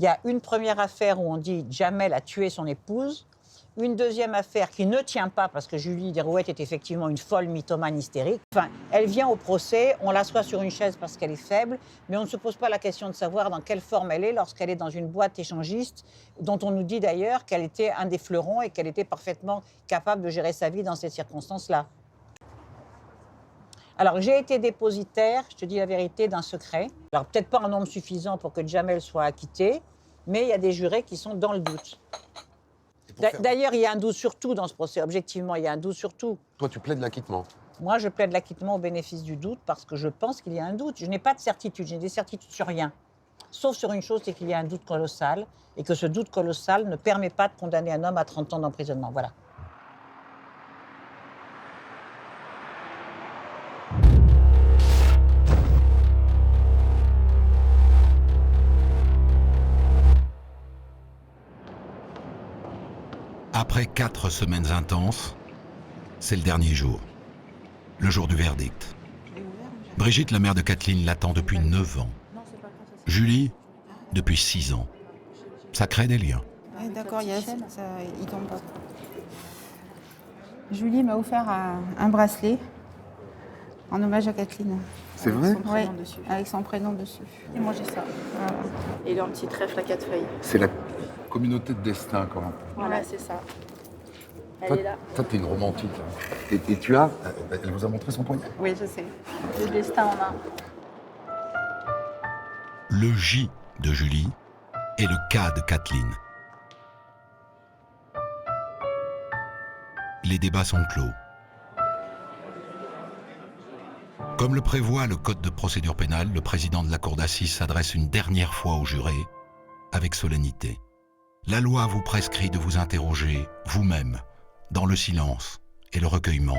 Il y a une première affaire où on dit Jamel a tué son épouse. Une deuxième affaire qui ne tient pas parce que Julie Derouet est effectivement une folle mythomane hystérique. Enfin, elle vient au procès, on l'assoit sur une chaise parce qu'elle est faible, mais on ne se pose pas la question de savoir dans quelle forme elle est lorsqu'elle est dans une boîte échangiste, dont on nous dit d'ailleurs qu'elle était un des fleurons et qu'elle était parfaitement capable de gérer sa vie dans ces circonstances-là. Alors, j'ai été dépositaire, je te dis la vérité, d'un secret. Alors, peut-être pas un nombre suffisant pour que Jamel soit acquitté, mais il y a des jurés qui sont dans le doute. D'ailleurs, il y a un doute sur tout dans ce procès. Objectivement, il y a un doute sur tout. Toi, tu plaides l'acquittement? Moi, je plaide l'acquittement au bénéfice du doute parce que je pense qu'il y a un doute. Je n'ai pas de certitude, j'ai des certitudes sur rien. Sauf sur une chose, c'est qu'il y a un doute colossal et que ce doute colossal ne permet pas de condamner un homme à 30 ans d'emprisonnement. Voilà. Après 4 semaines intenses, c'est le dernier jour, le jour du verdict. Brigitte, la mère de Kathleen, l'attend depuis 9 ans. Julie, depuis 6 ans. Ça crée des liens. D'accord, il tombe pas. Julie m'a offert un bracelet en hommage à Kathleen. C'est vrai? Oui, avec son prénom dessus. Et moi j'ai ça. Voilà. Et leur petit trèfle à 4 feuilles. C'est la communauté de destin, quand même. Voilà, c'est ça. Toi, toi, t'es une romantique. Hein. Et tu as... Elle vous a montré son poignet? Oui, je sais. Le destin en main. Le J de Julie et le K de Kathleen. Les débats sont clos. Comme le prévoit le Code de procédure pénale, le président de la cour d'assises s'adresse une dernière fois aux jurés avec solennité. La loi vous prescrit de vous interroger vous-même dans le silence et le recueillement.